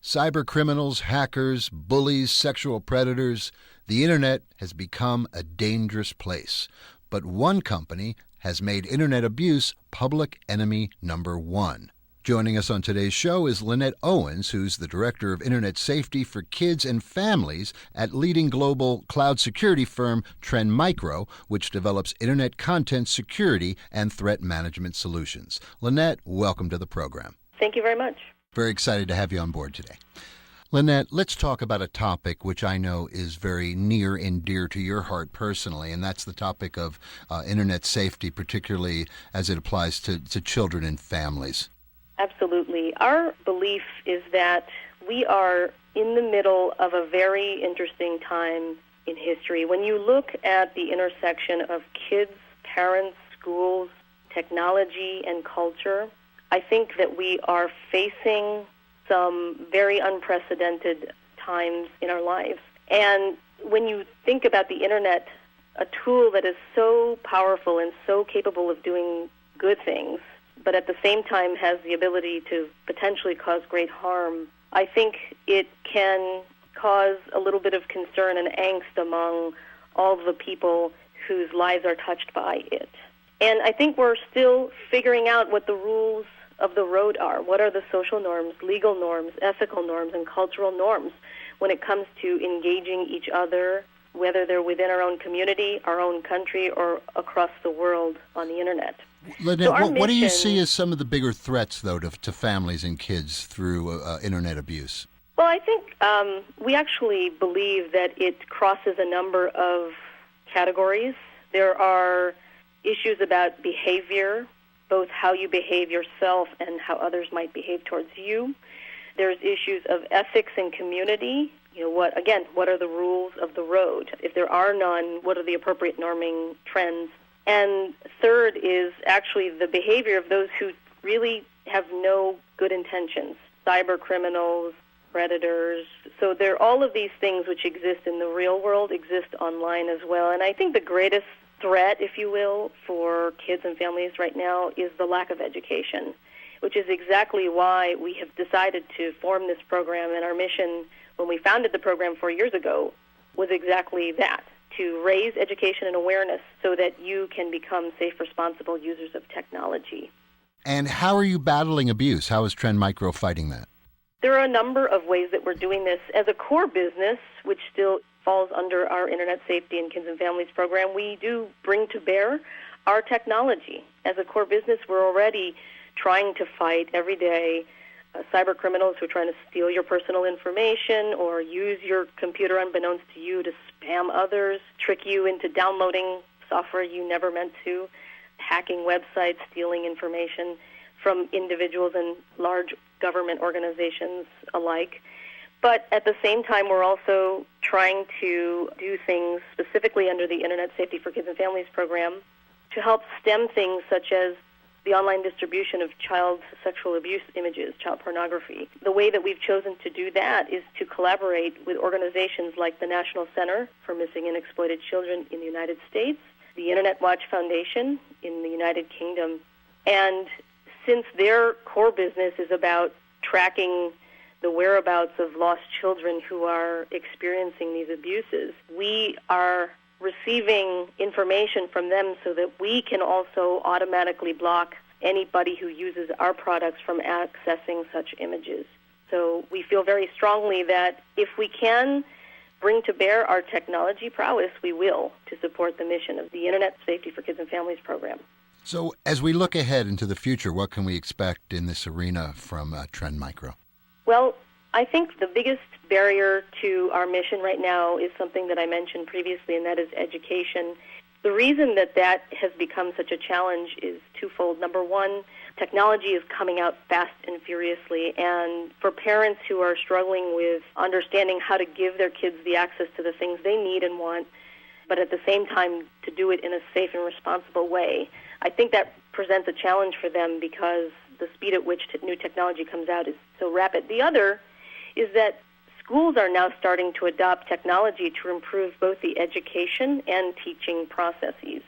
Cyber criminals, hackers, bullies, sexual predators. The internet has become a dangerous place. But one company has made internet abuse public enemy number one. Joining us on today's show is Lynette Owens, who's the Director of Internet Safety for Kids and Families at leading global cloud security firm Trend Micro, which develops internet content security and threat management solutions. Lynette, welcome to the program. Thank you very much. Very excited to have you on board today. Lynette, let's talk about a topic which I know is very near and dear to your heart personally, and that's the topic of internet safety, particularly as it applies to children and families. Absolutely. Our belief is that we are in the middle of a very interesting time in history. When you look at the intersection of kids, parents, schools, technology, and culture, I think that we are facing some very unprecedented times in our lives. And when you think about the internet, a tool that is so powerful and so capable of doing good things, but at the same time has the ability to potentially cause great harm, I think it can cause a little bit of concern and angst among all the people whose lives are touched by it. And I think we're still figuring out what the rules of the road are. What are the social norms, legal norms, ethical norms, and cultural norms when it comes to engaging each other, whether they're within our own community, our own country, or across the world on the internet? Lynette, what do you see as some of the bigger threats, though, to families and kids through internet abuse? Well, I think we actually believe that it crosses a number of categories. There are issues about behavior, both how you behave yourself and how others might behave towards you. There's issues of ethics and community. What are the rules of the road? If there are none, what are the appropriate norming trends? And third is actually the behavior of those who really have no good intentions. Cyber criminals, predators. So there are all of these things which exist in the real world, exist online as well. And I think the greatest threat, if you will, for kids and families right now is the lack of education, which is exactly why we have decided to form this program. And our mission, when we founded the program 4 years ago, was exactly that, to raise education and awareness so that you can become safe, responsible users of technology. And how are you battling abuse? How is Trend Micro fighting that? There are a number of ways that we're doing this. As a core business, which still falls under our Internet Safety and Kids and Families program, we do bring to bear our technology. As a core business, we're already trying to fight every day cyber criminals who are trying to steal your personal information or use your computer unbeknownst to you to spam others, trick you into downloading software you never meant to, hacking websites, stealing information from individuals and large government organizations alike. But at the same time, we're also trying to do things specifically under the Internet Safety for Kids and Families program to help stem things such as the online distribution of child sexual abuse images, child pornography. The way that we've chosen to do that is to collaborate with organizations like the National Center for Missing and Exploited Children in the United States, the Internet Watch Foundation in the United Kingdom. And since their core business is about tracking the whereabouts of lost children who are experiencing these abuses, we are receiving information from them so that we can also automatically block anybody who uses our products from accessing such images. So we feel very strongly that if we can bring to bear our technology prowess, we will, to support the mission of the Internet Safety for Kids and Families program. So as we look ahead into the future, what can we expect in this arena from Trend Micro? Well, I think the biggest barrier to our mission right now is something that I mentioned previously, and that is education. The reason that has become such a challenge is twofold. Number one, technology is coming out fast and furiously, and for parents who are struggling with understanding how to give their kids the access to the things they need and want, but at the same time to do it in a safe and responsible way, I think that presents a challenge for them because the speed at which new technology comes out is so rapid. The other is that schools are now starting to adopt technology to improve both the education and teaching processes.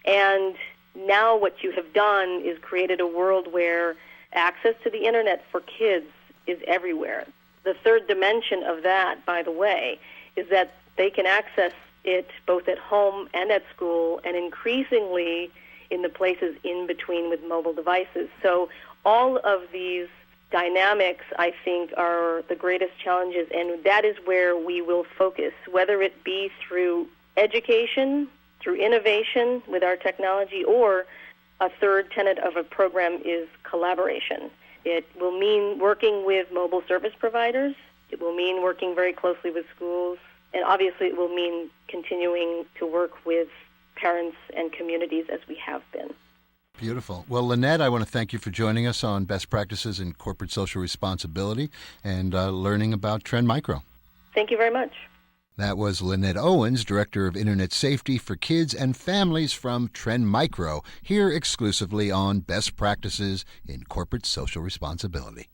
And now what you have done is created a world where access to the internet for kids is everywhere. The third dimension of that, by the way, is that they can access it both at home and at school, and increasingly in the places in between with mobile devices. So all of these dynamics, I think, are the greatest challenges, and that is where we will focus, whether it be through education, through innovation with our technology, or a third tenet of a program is collaboration. It will mean working with mobile service providers. It will mean working very closely with schools. And obviously it will mean continuing to work with parents and communities as we have been. Beautiful. Well, Lynette, I want to thank you for joining us on Best Practices in Corporate Social Responsibility and learning about Trend Micro. Thank you very much. That was Lynette Owens, Director of Internet Safety for Kids and Families from Trend Micro, here exclusively on Best Practices in Corporate Social Responsibility.